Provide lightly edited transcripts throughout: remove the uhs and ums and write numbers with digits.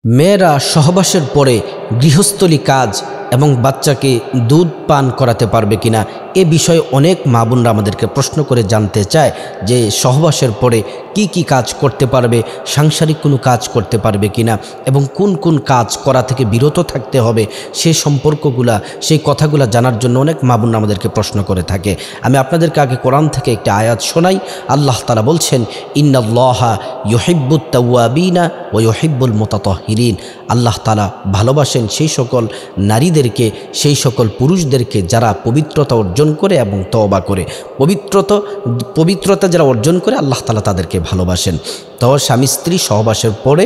মেয়েরা সহবাসের পরে গৃহস্থলী কাজ এবং বাচ্চাকে দুধ পান করাতে পারবে কিনা এ বিষয়ে অনেক মা বোনরা আমাদেরকে প্রশ্ন করে জানতে চায় যে সহবাসের পরে কি কি কাজ করতে পারবে, সাংসারিক কোনো কাজ করতে পারবে কিনা এবং কোন কোন কাজ করা থেকে বিরত থাকতে হবে, সেই সম্পর্কগুলা সেই কথাগুলা জানার জন্য অনেক মা বোনরা আমাদেরকে প্রশ্ন করে থাকে। আমি আপনাদেরকে আগে কোরআন থেকে একটি আয়াত শোনাই। আল্লাহ তাআলা বলছেন, ইন্নাল্লাহা ইউহিব্বুত তাওয়াবিনা ওয়া ইউহিব্বুল মুতাতাহহিরিন। আল্লাহ তাআলা ভালোবাসেন সেই সকল নারীদেরকে, সেই সকল পুরুষদেরকে যারা পবিত্রতা অর্জন করে এবং তওবা করে। পবিত্রতা যারা অর্জন করে আল্লাহ তাআলা তাদেরকে ভালোবাসেন। তো স্বামী স্ত্রী সহবাসের পরে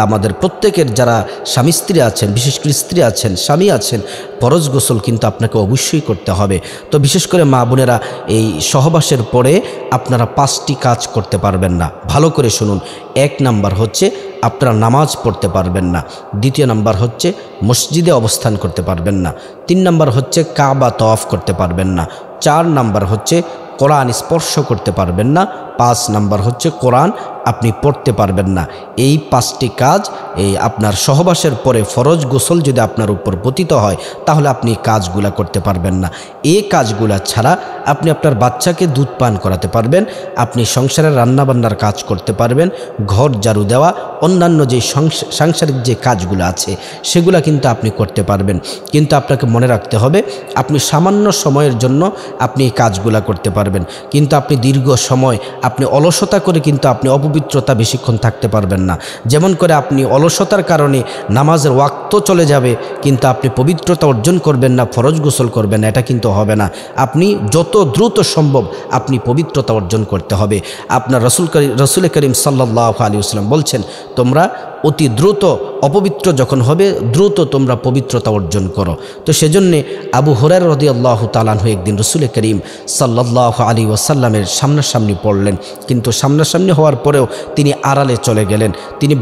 আমাদের প্রত্যেকের যারা স্বামী স্ত্রী আছেন, বিশেষ করে স্ত্রী আছেন, স্বামী আছেন, ফরজ গোসল কিন্তু আপনাকে অবশ্যই করতে হবে। তো বিশেষ করে মা বোনেরা এই সহবাসের পরে আপনারা 5টি কাজ করতে পারবেন না। ভালো করে শুনুন। 1 নাম্বার হচ্ছে আপনারা নামাজ পড়তে পারবেন না। 2 নাম্বার হচ্ছে মসজিদে অবস্থান করতে পারবেন না। 3 নাম্বার হচ্ছে কাবা তওয়াফ করতে পারবেন না। 4 নাম্বার হচ্ছে কোরআন স্পর্শ করতে পারবেন না। 5 নাম্বার হচ্ছে কোরআন আপনি পড়তে পারবেন না। এই 5টি কাজ এই আপনার সহবাসের পরে ফরজ গোসল যদি আপনার উপর পতিত হয় তাহলে আপনি কাজগুলা করতে পারবেন না। এই কাজগুলা ছাড়া আপনি আপনার বাচ্চাকে দুধ পান করাতে পারবেন, আপনি সংসারের রান্নাবান্নার কাজ করতে পারবেন, ঘর ঝাড়ু দেওয়া, অন্যান্য যে সাংসারিক যে কাজগুলো আছে সেগুলা কিন্তু আপনি করতে পারবেন। কিন্তু আপনাকে মনে রাখতে হবে আপনি সামান্য সময়ের জন্য আপনি এই কাজগুলা করতে পারবেন, কিন্তু আপনি দীর্ঘ সময় আপনি অলসতা করে কিন্তু আপনি অপবিত্রতা বেশিক্ষণ থাকতে পারবেন না। যেমন করে আপনি অলসতার কারণে নামাজের ওয়াক্ত চলে যাবে কিন্তু আপনি পবিত্রতা অর্জন করবেন না, ফরজ গোসল করবেন না, এটা কিন্তু হবে না। আপনি যত দ্রুত সম্ভব আপনি পবিত্রতা অর্জন করতে হবে। আপনার রসুল করিম সাল্লাল্লাহু আলাইহি ওয়াসাল্লাম বলছেন, তোমরা অতি দ্রুত অপবিত্র যখন হবে দ্রুত তোমরা পবিত্রতা অর্জন করো। তো সেজন্যে আবু হুরায়রা রাদিয়াল্লাহু তাআলা আনহু একদিন রসুল করিম সাল্লাল্লাহু আলাইহি ওয়াসাল্লামের সামনাসামনি পড়লেন, কিন্তু সামনাসামনি হওয়ার পরেও তিনি আড়ালে চলে গেলেন। তিনি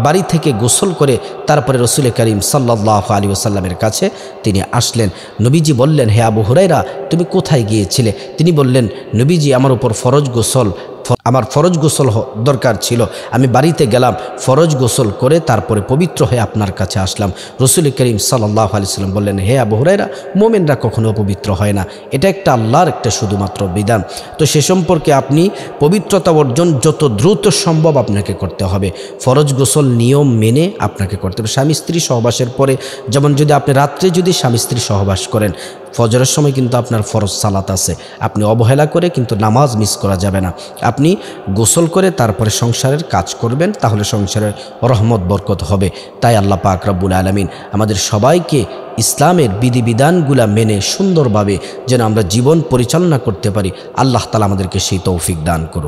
বাড়ি থেকে গোসল করে তারপরে রসুল করিম সাল্লাল্লাহু আলাইহি ওয়াসাল্লামের কাছে তিনি আসলেন। নবীজি বললেন, হে আবু হুরায়রা, তুমি কোথায় গিয়েছিলে? তিনি বললেন, নবীজি আমার উপর আমার ফরজ গোসল দরকার ছিল, আমি বাড়িতে গেলাম, ফরজ গোসল করে তারপরে পবিত্র হয়ে আপনার কাছে আসলাম। রসুল করিম সাল্লাল্লাহু আলাইহি ওয়াসাল্লাম বললেন, হে আবু হুরায়রা, মোমেনরা কখনো অপবিত্র হয় না, এটা একটা আল্লাহর একটা শুধুমাত্র বিধান। তো সে সম্পর্কে আপনি পবিত্রতা অর্জন যত দ্রুত সম্ভব আপনাকে করতে হবে। ফরজ গোসল নিয়ম মেনে আপনাকে করতে হবে। স্বামী স্ত্রী সহবাসের পরে, যেমন যদি আপনি রাত্রে যদি স্বামী স্ত্রী সহবাস করেন, ফজরের সময় কিন্তু আপনার ফরজ সালাত আছে, আপনি অবহেলা করে কিন্তু নামাজ মিস করা যাবে না। আপনি গোসল করে তারপরে সংসারের কাজ করবেন, তাহলে সংসারের রহমত বরকত হবে। তাই আল্লাহ পাক রব্বুল আলামিন আমাদের সবাইকে ইসলামের বিধিবিধানগুলা মেনে সুন্দরভাবে যেন আমরা জীবন পরিচালনা করতে পারি, আল্লাহ তাআলা আমাদেরকে সেই তৌফিক দান করুন।